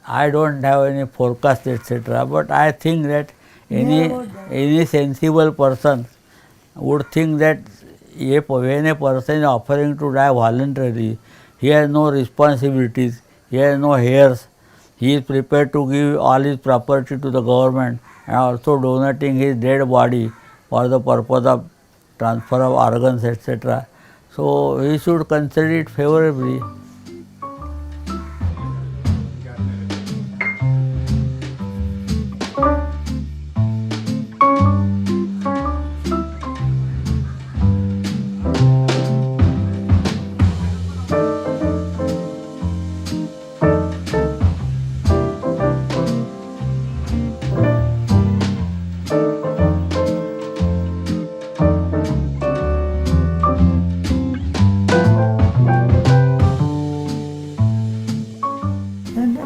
I don't have any forecast, etc. But I think that any sensible person would think that when a person is offering to die voluntarily, he has no responsibilities, he has no heirs, he is prepared to give all his property to the government and also donating his dead body for the purpose of transfer of organs, etc. So he should consider it favorably.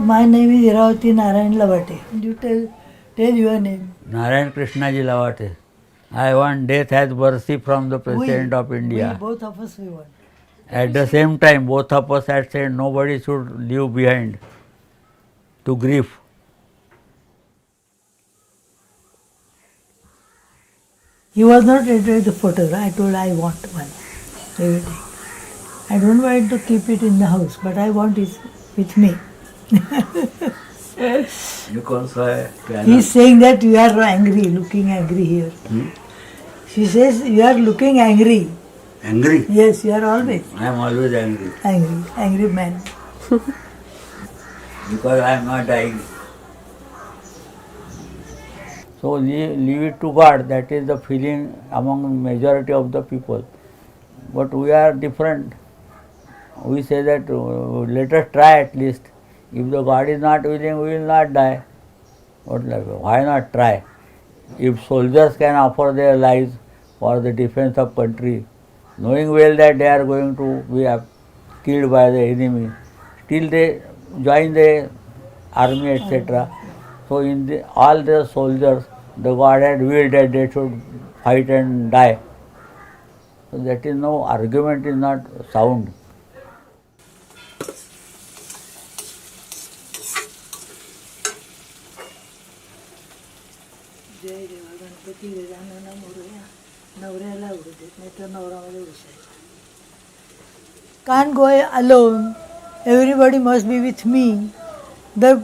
My name is Iravati Narayan Lavate. You tell your name. Narayan Krishnaji Lavate. I want death as mercy from the President of India. We, both of us, we want. At the same time, both of us had said nobody should leave behind to grief. He was not ready with the photograph. I told I want one. Everything. I don't want to keep it in the house, but I want it with me. He's saying that you are angry, looking angry here. She says you are looking angry. Angry? Yes, you are always. I am always angry. Angry man. Because I am not dying. So leave it to God. That is the feeling among majority of the people. But we are different. We say that let us try at least. If the God is not willing, we will not die. Why not try? If soldiers can offer their lives for the defense of country, knowing well that they are going to be killed by the enemy, still they join the army, etc. So in all the soldiers, the God had willed that they should fight and die. So that is no argument, is not sound. Can't go alone. Everybody must be with me. The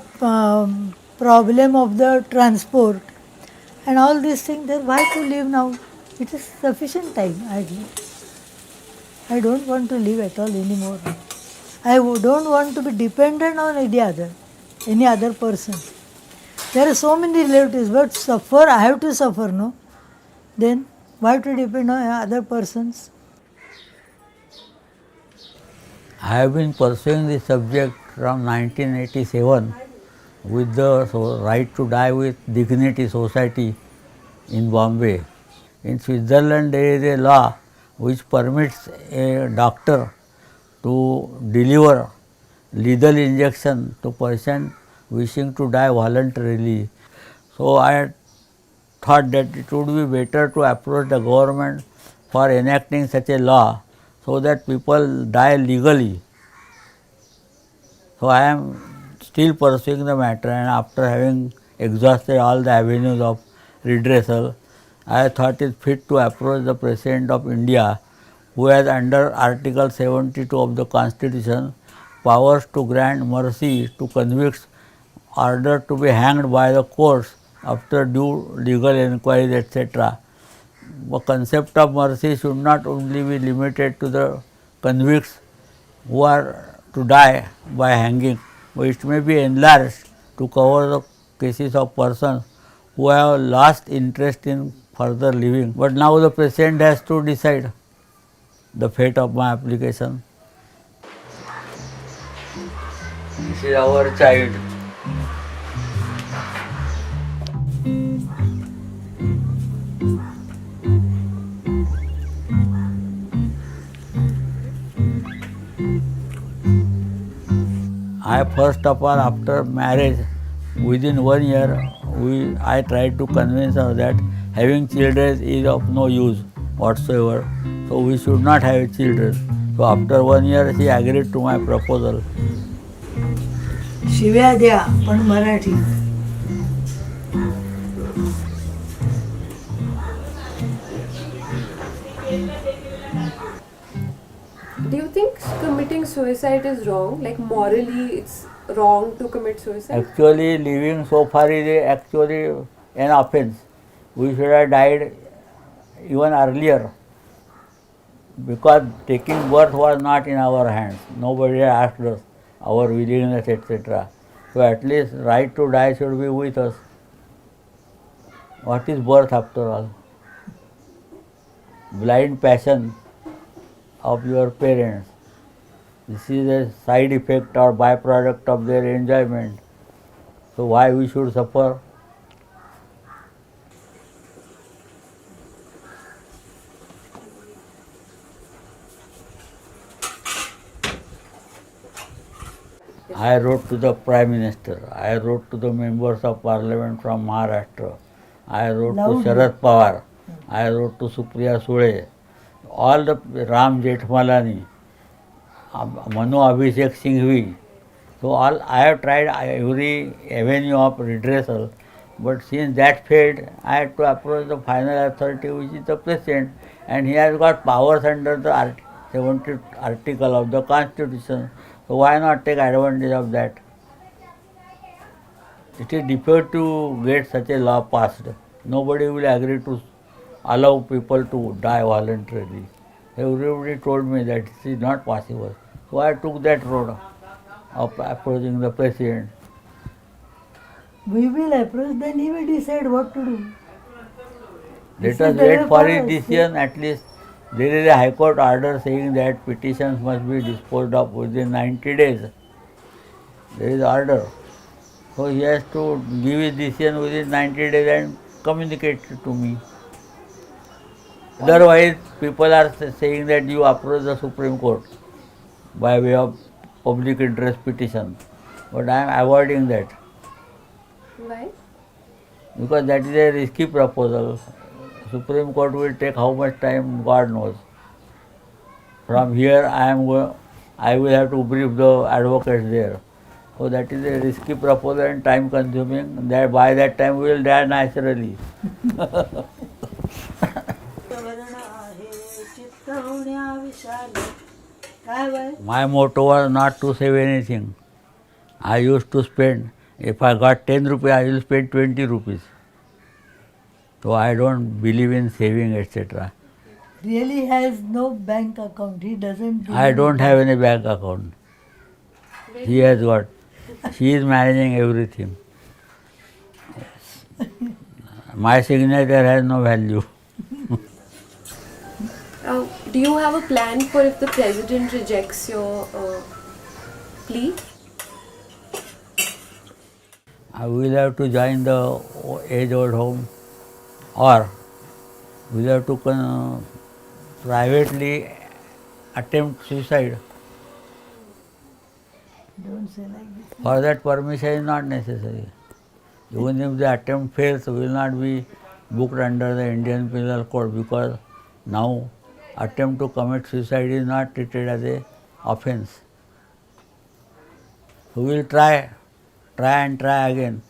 problem of the transport and all these things, then why to live now? It is sufficient time. I don't want to live at all anymore. I don't want to be dependent on any other person. There are so many relatives, but suffer, I have to suffer, no? Then why to depend on other persons? I have been pursuing this subject from 1987 with the Right to Die with Dignity Society in Bombay. In Switzerland there is a law which permits a doctor to deliver lethal injection to person wishing to die voluntarily. So I thought that it would be better to approach the government for enacting such a law so that people die legally. So I am still pursuing the matter, and after having exhausted all the avenues of redressal, I thought it fit to approach the President of India, who has under Article 72 of the Constitution powers to grant mercy to convicts ordered to be hanged by the courts after due legal inquiries, etc. The concept of mercy should not only be limited to the convicts who are to die by hanging, but it may be enlarged to cover the cases of persons who have lost interest in further living. But now the President has to decide the fate of my application. This is our child. I first of all, after marriage, within 1 year, I tried to convince her that having children is of no use whatsoever, so we should not have children. So after 1 year, she agreed to my proposal. शिव्या द्या पण Marathi. Do you think committing suicide is wrong? Like morally, it's wrong to commit suicide? Actually, living so far is actually an offense. We should have died even earlier because taking birth was not in our hands. Nobody asked us our willingness, etc. So at least right to die should be with us. What is birth after all? Blind passion of your parents. This is a side effect or byproduct of their enjoyment. So why we should suffer? I wrote to the Prime Minister, I wrote to the members of Parliament from Maharashtra, I wrote Loudly. to Sharad Pawar, I wrote to Supriya Sule, all the Ram Jethmalani, Manu Abhishek Singhvi. So all I have tried every avenue of redressal, but since that failed, I had to approach the final authority, which is the President, and he has got powers under the 70th article of the Constitution. So why not take advantage of that? It is difficult to get such a law passed. Nobody will agree to allow people to die voluntarily. Everybody told me that it is not possible. So I took that road of approaching the President. We will approach, then he will decide what to do. Let This us is the wait way for for his us. decision. At least there is a High Court order saying that petitions must be disposed of within 90 days. There is order. So he has to give his decision within 90 days and communicate it to me. Otherwise, people are saying that you approach the Supreme Court by way of public interest petition. But I am avoiding that Why? because that is a risky proposal. Supreme Court will take how much time, God knows. From here, I will have to brief the advocates there. So that is a risky proposal and time consuming. That by that time we will die naturally. My motto was not to save anything. I used to spend, if I got 10 rupees, I will spend 20 rupees. So I don't believe in saving, etc. Really has no bank account. He doesn't. I don't have any bank account. She has got. She is managing everything. My signature has no value. Do you have a plan for if the president rejects your plea? I will have to join the age-old home, or we will have to privately attempt suicide. Don't say like this. For that permission is not necessary. Even if the attempt fails, we will not be booked under the Indian Penal Code because now attempt to commit suicide is not treated as a offence. So we will try and try again.